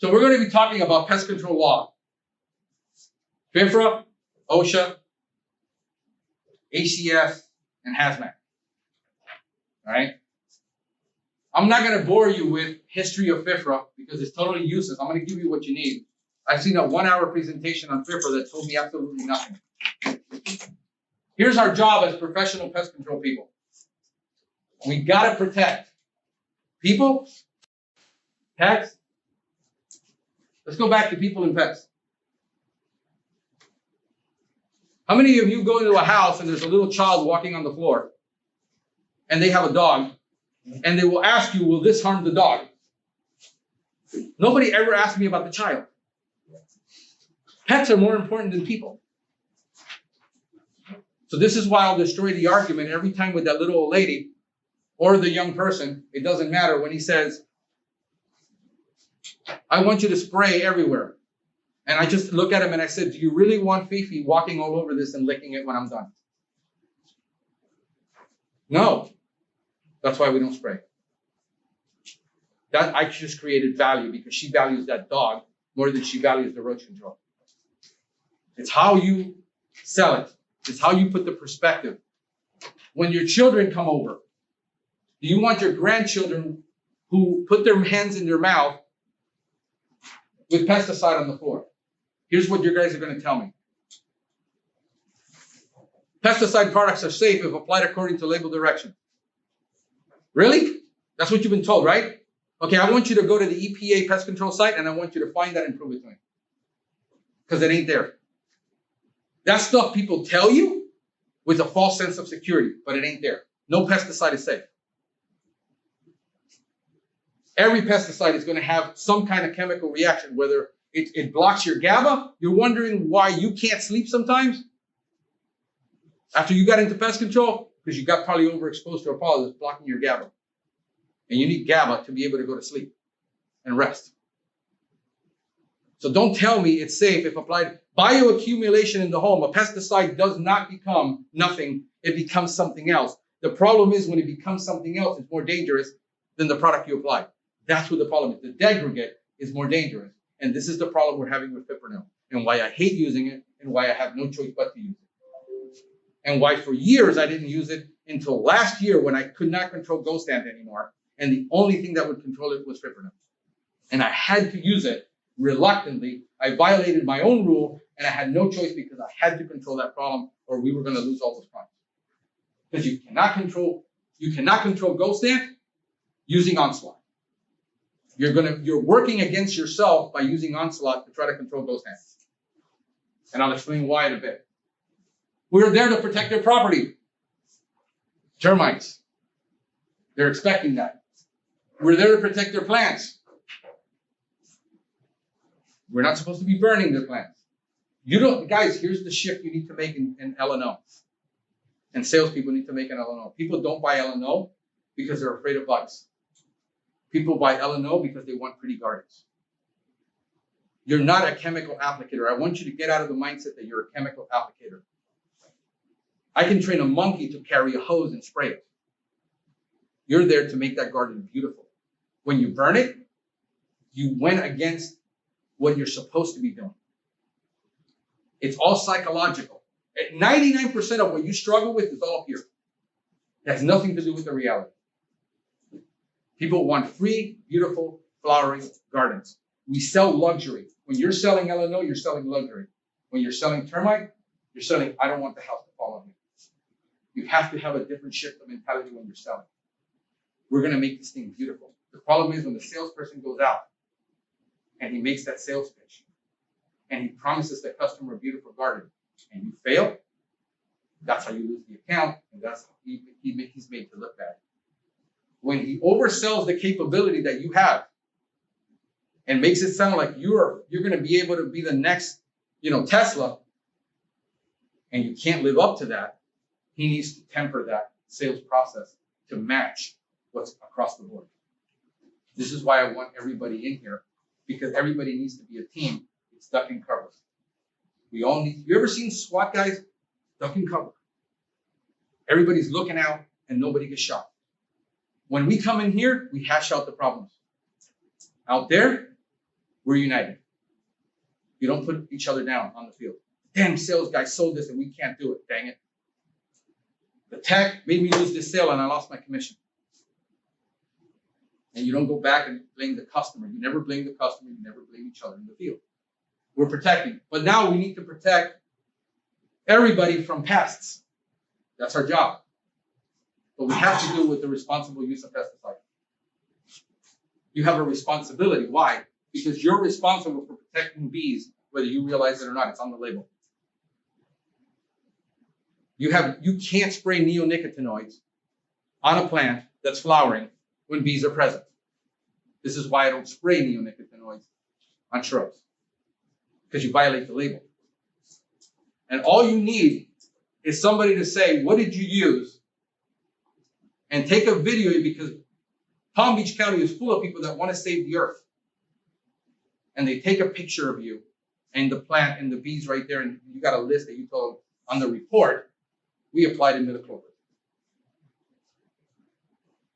So we're going to be talking about pest control law. FIFRA, OSHA, ACS, and HAZMAT. All right? I'm not going to bore you with history of FIFRA because it's totally useless. I'm going to give you what you need. I've seen a 1-hour presentation on FIFRA that told me absolutely nothing. Here's our job as professional pest control people. We got to protect people, pets. Let's go back to people and pets. How many of you go into a house and there's a little child walking on the floor and they have a dog and they will ask you, will this harm the dog? Nobody ever asked me about the child. Pets are more important than people. So this is why I'll destroy the argument every time with that little old lady or the young person. It doesn't matter when he says, I want you to spray everywhere. And I just look at him and I said, do you really want Fifi walking all over this and licking it when I'm done? No. That's why we don't spray. That I just created value because she values that dog more than she values the roach control. It's how you sell it. It's how you put the perspective. When your children come over, do you want your grandchildren who put their hands in their mouth with pesticide on the floor? Here's what you guys are going to tell me. Pesticide products are safe if applied according to label direction. Really? That's what you've been told, right? Okay, I want you to go to the EPA pest control site and I want you to find that and prove it to me. Because it ain't there. That stuff people tell you with a false sense of security, but it ain't there. No pesticide is safe. Every pesticide is going to have some kind of chemical reaction, whether it blocks your GABA. You're wondering why you can't sleep sometimes after you got into pest control? Because you got probably overexposed to a pollen that's blocking your GABA. And you need GABA to be able to go to sleep and rest. So don't tell me it's safe if applied. Bioaccumulation in the home. A pesticide does not become nothing. It becomes something else. The problem is when it becomes something else, it's more dangerous than the product you apply. That's what the problem is. The degradate is more dangerous. And this is the problem we're having with fipronil and why I hate using it and why I have no choice but to use it. And why for years I didn't use it until last year when I could not control ghost ant anymore. And the only thing that would control it was fipronil. And I had to use it reluctantly. I violated my own rule and I had no choice because I had to control that problem or we were going to lose all those problems. Because you cannot control ghost ant using onslaught. You're working against yourself by using onslaught to try to control ghost ants. And I'll explain why in a bit. We're there to protect their property. Termites. They're expecting that. We're there to protect their plants. We're not supposed to be burning their plants. Guys, here's the shift you need to make in L&O. And salespeople need to make an L&O. People don't buy L&O because they're afraid of bugs. People buy L&O because they want pretty gardens. You're not a chemical applicator. I want you to get out of the mindset that you're a chemical applicator. I can train a monkey to carry a hose and spray it. You're there to make that garden beautiful. When you burn it, you went against what you're supposed to be doing. It's all psychological. 99% of what you struggle with is all here. It has nothing to do with the reality. People want free, beautiful, flowering gardens. We sell luxury. When you're selling L&O, you're selling luxury. When you're selling termite, you're selling, I don't want the house to fall on me. You have to have a different shift of mentality when you're selling. We're going to make this thing beautiful. The problem is when the salesperson goes out and he makes that sales pitch and he promises the customer a beautiful garden and you fail, that's how you lose the account and that's how he's made to look bad. When he oversells the capability that you have and makes it sound like you're going to be able to be the next, Tesla, and you can't live up to that, he needs to temper that sales process to match what's across the board. This is why I want everybody in here, because everybody needs to be a team. It's duck and cover. We all need. You ever seen SWAT guys? Duck and cover. Everybody's looking out and nobody gets shot. When we come in here, we hash out the problems. Out there, we're united. You don't put each other down on the field. Damn, sales guy sold this and we can't do it. Dang it. The tech made me lose this sale and I lost my commission. And you don't go back and blame the customer. You never blame the customer. You never blame each other in the field. We're protecting. But now we need to protect everybody from pests. That's our job. But we have to do it with the responsible use of pesticides. You have a responsibility. Why? Because you're responsible for protecting bees, whether you realize it or not. It's on the label. You can't spray neonicotinoids on a plant that's flowering when bees are present. This is why I don't spray neonicotinoids on shrubs, because you violate the label. And all you need is somebody to say, what did you use? And take a video, because Palm Beach County is full of people that want to save the earth. And they take a picture of you and the plant and the bees right there, and you got a list that you told on the report. We applied imidacloprid.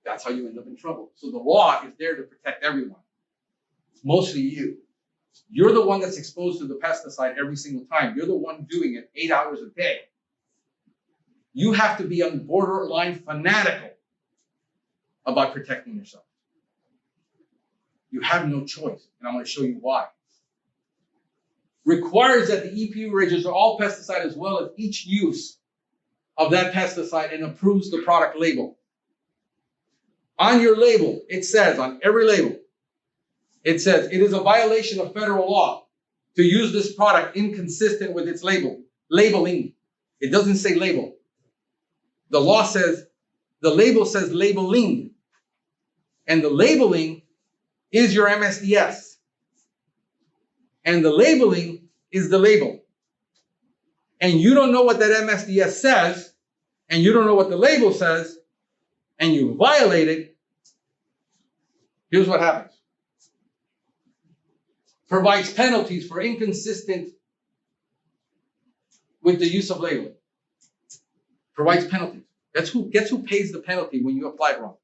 That's how you end up in trouble. So the law is there to protect everyone, mostly you. You're the one that's exposed to the pesticide every single time. You're the one doing it 8 hours a day. You have to be on borderline fanatical about protecting yourself. You have no choice, and I'm going to show you why. Requires that the EPA register all pesticide as well as each use of that pesticide and approves the product label. On your label, it says, on every label, it says, it is a violation of federal law to use this product inconsistent with its labeling. It doesn't say label. The law says, the label says labeling. And the labeling is your MSDS. And the labeling is the label. And you don't know what that MSDS says, and you don't know what the label says, and you violate it. Here's what happens. Provides penalties for inconsistent with the use of labeling. Provides penalties. Guess who pays the penalty when you apply it wrong?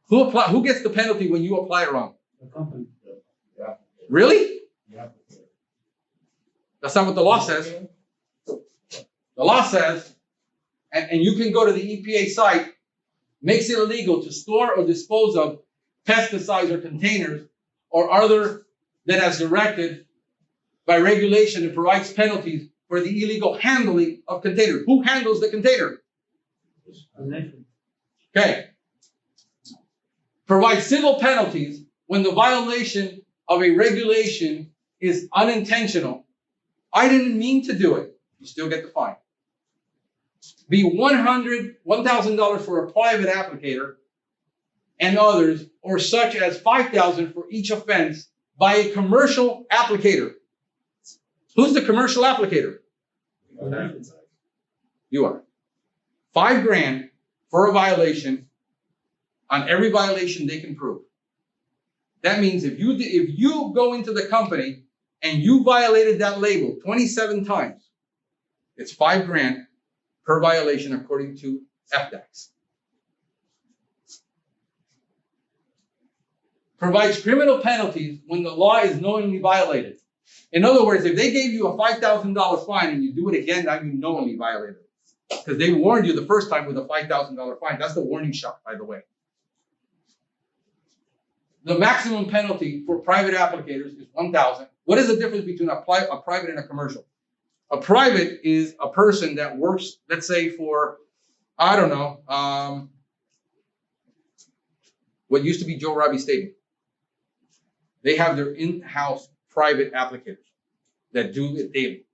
Who gets the penalty when you apply it wrong? The company. Yeah. Really? Yeah. That's not what the law says. The law says, and you can go to the EPA site, makes it illegal to store or dispose of pesticides or containers or other than as directed by regulation, and provides penalties for the illegal handling of containers. Who handles the container? Okay. Provides civil penalties when the violation of a regulation is unintentional. I didn't mean to do it. You still get the fine. Be $1,000 for a private applicator and others, or such as $5,000 for each offense by a commercial applicator. Who's the commercial applicator? You are. $5,000 for a violation on every violation they can prove. That means if you go into the company and you violated that label 27 times, it's $5,000 per violation according to FDAX. Provides criminal penalties when the law is knowingly violated. In other words, if they gave you a $5,000 fine and you do it again, now you knowingly violated it. Because they warned you the first time with a $5,000 fine. That's the warning shot, by the way. The maximum penalty for private applicators is $1,000. What is the difference between a private and a commercial? A private is a person that works, let's say, for, I don't know, what used to be Joe Robbie Stadium. They have their in-house private applicators that do it daily.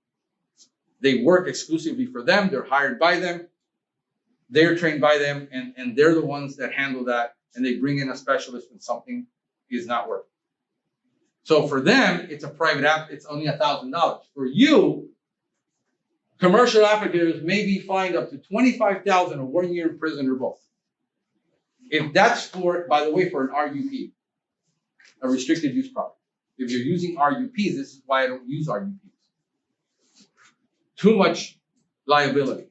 They work exclusively for them. They're hired by them. They're trained by them, and they're the ones that handle that, and they bring in a specialist when something is not working. So for them, it's a private app. It's only $1,000. For you, commercial applicators may be fined up to $25,000 or 1 year in prison or both. If that's for, by the way, for an RUP, a restricted use product. If you're using RUPs, this is why I don't use RUPs. Too much liability.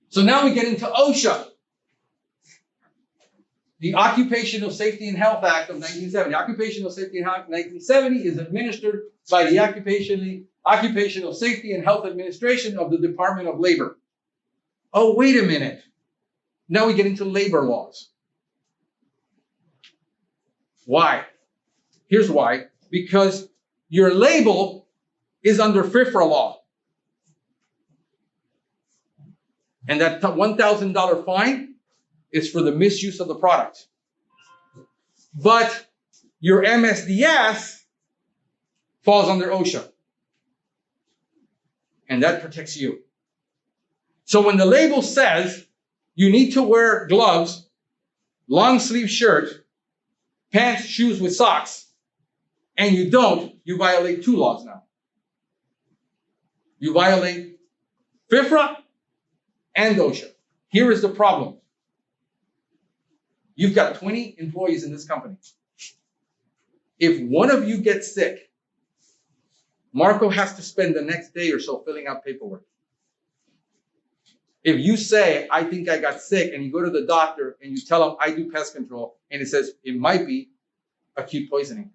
So now we get into OSHA. The Occupational Safety and Health Act of 1970. Occupational Safety and Health 1970 is administered by the Occupational Safety and Health Administration of the Department of Labor. Oh, wait a minute. Now we get into labor laws. Why? Here's why. Because your label is under FIFRA law. And that $1,000 fine is for the misuse of the product. But your MSDS falls under OSHA. And that protects you. So when the label says you need to wear gloves, long sleeve shirt, pants, shoes with socks, and you don't, you violate two laws now. You violate FIFRA and OSHA. Here is the problem. You've got 20 employees in this company. If one of you gets sick, Marco has to spend the next day or so filling out paperwork. If you say, I think I got sick, and you go to the doctor and you tell him, I do pest control, and it says it might be acute poisoning,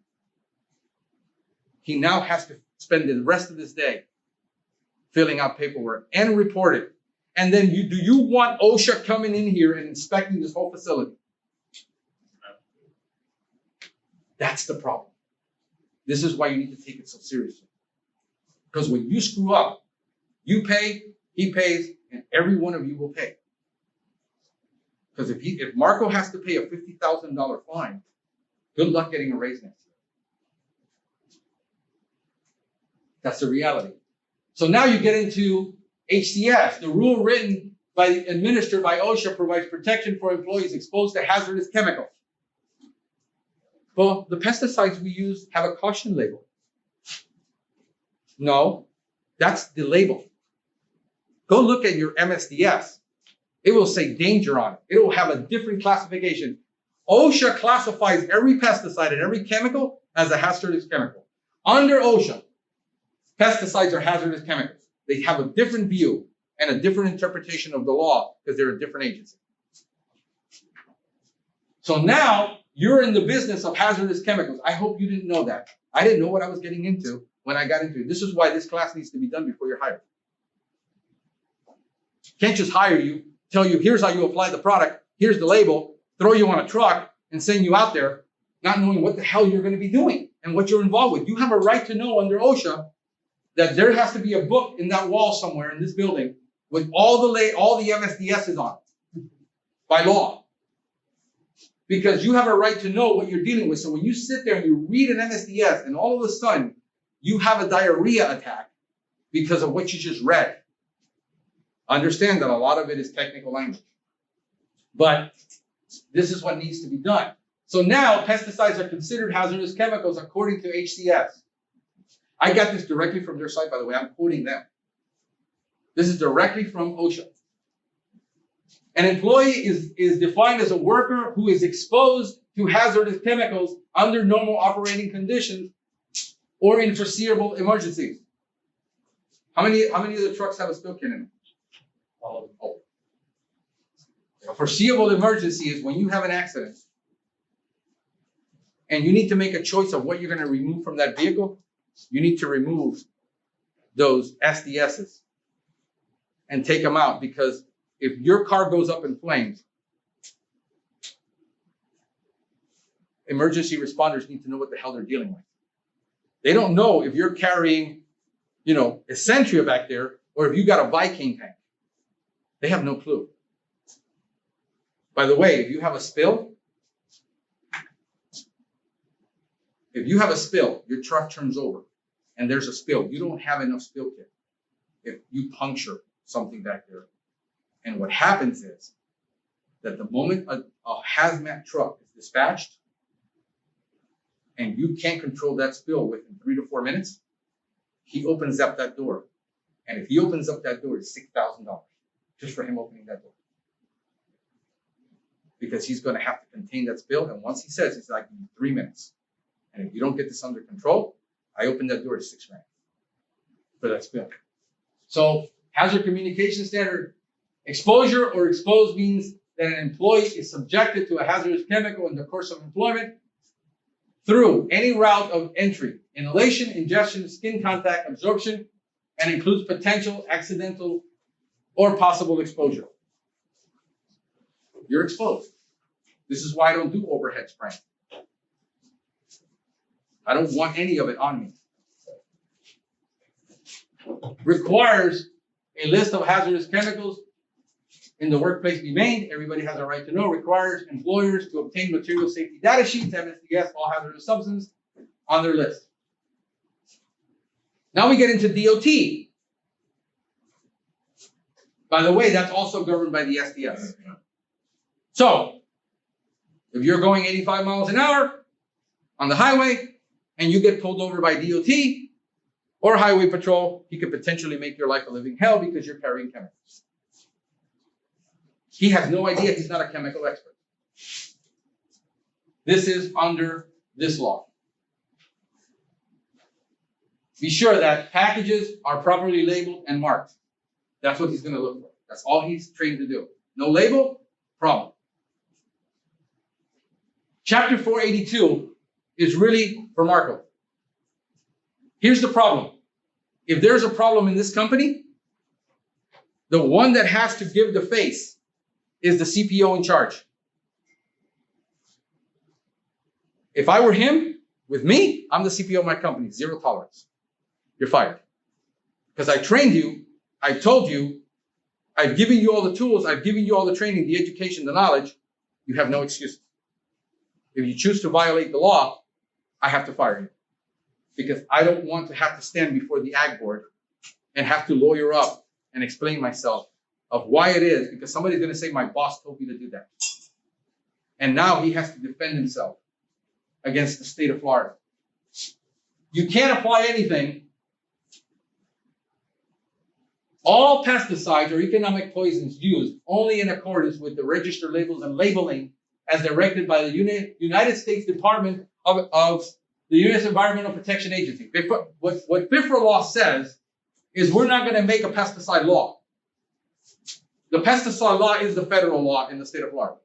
he now has to spend the rest of his day filling out paperwork and report it. And then do you want OSHA coming in here and inspecting this whole facility? That's the problem. This is why you need to take it so seriously. Because when you screw up, you pay, he pays, and every one of you will pay. Because if Marco has to pay a $50,000 fine, good luck getting a raise next year. That's the reality. So now you get into HCS. The rule administered by OSHA provides protection for employees exposed to hazardous chemicals. Well, the pesticides we use have a caution label. No, that's the label. Go look at your MSDS. It will say danger on it. It will have a different classification. OSHA classifies every pesticide and every chemical as a hazardous chemical. Under OSHA, pesticides are hazardous chemicals. They have a different view and a different interpretation of the law because they're a different agency. So now you're in the business of hazardous chemicals. I hope you didn't know that. I didn't know what I was getting into when I got into it. This is why this class needs to be done before you're hired. Can't just hire you, tell you, here's how you apply the product, here's the label, throw you on a truck and send you out there, not knowing what the hell you're going to be doing and what you're involved with. You have a right to know under OSHA that there has to be a book in that wall somewhere in this building with all the MSDSs on it by law. Because you have a right to know what you're dealing with. So when you sit there and you read an MSDS and all of a sudden you have a diarrhea attack because of what you just read, understand that a lot of it is technical language. But this is what needs to be done. So now pesticides are considered hazardous chemicals according to HCS. I got this directly from their site, by the way. I'm quoting them. This is directly from OSHA. An employee is defined as a worker who is exposed to hazardous chemicals under normal operating conditions or in foreseeable emergencies. How many of the trucks have a spill kit in them? All of them. Oh. A foreseeable emergency is when you have an accident and you need to make a choice of what you're going to remove from that vehicle. You need to remove those SDSs and take them out, because if your car goes up in flames, emergency responders need to know what the hell they're dealing with. They don't know if you're carrying, Essentria back there or if you got a Viking tank. They have no clue. By the way, if you have a spill, your truck turns over and there's a spill. You don't have enough spill kit if you puncture something back there. And what happens is that the moment a hazmat truck is dispatched and you can't control that spill within 3 to 4 minutes, he opens up that door. And if he opens up that door, it's $6,000 just for him opening that door. Because he's going to have to contain that spill. And once he says, it's like 3 minutes. And if you don't get this under control, I open that door, it's $6,000 for that spill. So hazard communication standard, exposure or exposed means that an employee is subjected to a hazardous chemical in the course of employment through any route of entry, inhalation, ingestion, skin contact, absorption, and includes potential, accidental, or possible exposure. You're exposed. This is why I don't do overhead spraying. I don't want any of it on me. Requires a list of hazardous chemicals in the workplace be made. Everybody has a right to know. Requires employers to obtain material safety data sheets, MSDS, all hazardous substances on their list. Now we get into DOT. By the way, that's also governed by the SDS. So, if you're going 85 miles an hour on the highway and you get pulled over by DOT or highway patrol, he could potentially make your life a living hell because you're carrying chemicals. He has no idea. He's not a chemical expert. This is under this law. Be sure that packages are properly labeled and marked. That's what he's going to look for. That's all he's trained to do. No label, problem. Chapter 482 is really remarkable. Here's the problem. If there's a problem in this company, the one that has to give the face is the CPO in charge. If I were him, with me, I'm the CPO of my company, zero tolerance. You're fired. Because I trained you, I told you, I've given you all the tools, I've given you all the training, the education, the knowledge. You have no excuse. If you choose to violate the law, I have to fire you. Because I don't want to have to stand before the ag board and have to lawyer up and explain myself of why it is, because somebody's going to say, my boss told me to do that. And now he has to defend himself against the state of Florida. You can't apply anything. All pesticides or economic poisons used only in accordance with the register labels and labeling as directed by the United States Department of the U.S. Environmental Protection Agency. What FIFRA law says is we're not going to make a pesticide law. The pesticide law is the federal law in the state of Florida.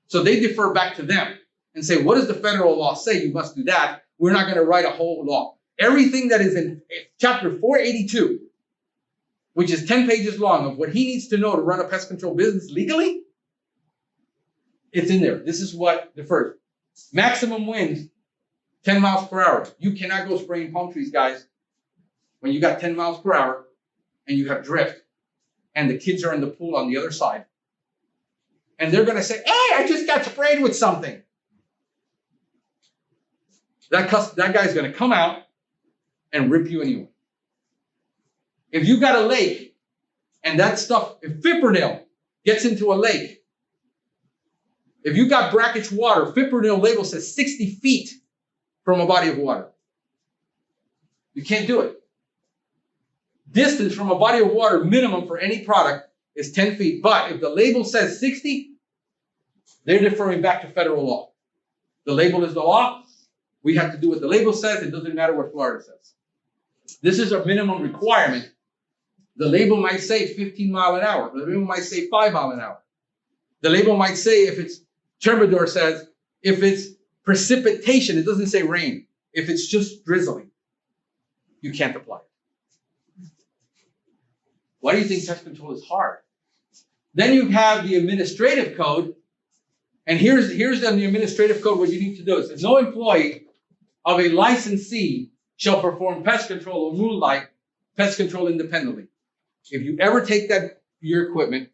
So they defer back to them and say, what does the federal law say? You must do that. We're not going to write a whole law. Everything that is in chapter 482, which is 10 pages long of what he needs to know to run a pest control business legally, it's in there. This is what defers. Maximum winds, 10 miles per hour. You cannot go spraying palm trees, guys, when you got 10 miles per hour and you have drift and the kids are in the pool on the other side. And they're going to say, hey, I just got sprayed with something. That guy's going to come out and rip you anyway. If you got a lake and that stuff, if fipronil gets into a lake, if you got brackish water, fipronil label says 60 feet from a body of water. You can't do it. Distance from a body of water minimum for any product is 10 feet. But if the label says 60, they're deferring back to federal law. The label is the law. We have to do what the label says. It doesn't matter what Florida says. This is a minimum requirement. The label might say 15 mile an hour. The label might say 5 mile an hour. The label might say, if it's Thermidor says, if it's precipitation, it doesn't say rain. If it's just drizzling, you can't apply it. Why do you think pest control is hard? Then you have the administrative code. And here's the administrative code what you need to do. It says no employee of a licensee shall perform pest control or moonlight pest control independently. If you ever take your equipment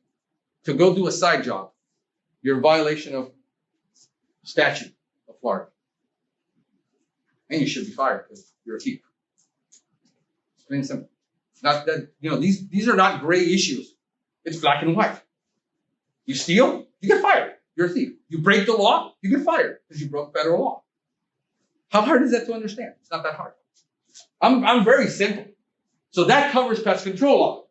to go do a side job, you're in violation of statute of Florida. And you should be fired because you're a thief. It's plain and simple. Not that, these are not gray issues. It's black and white. You steal, you get fired. You're a thief. You break the law, you get fired because you broke federal law. How hard is that to understand? It's not that hard. I'm very simple. So that covers pest control law.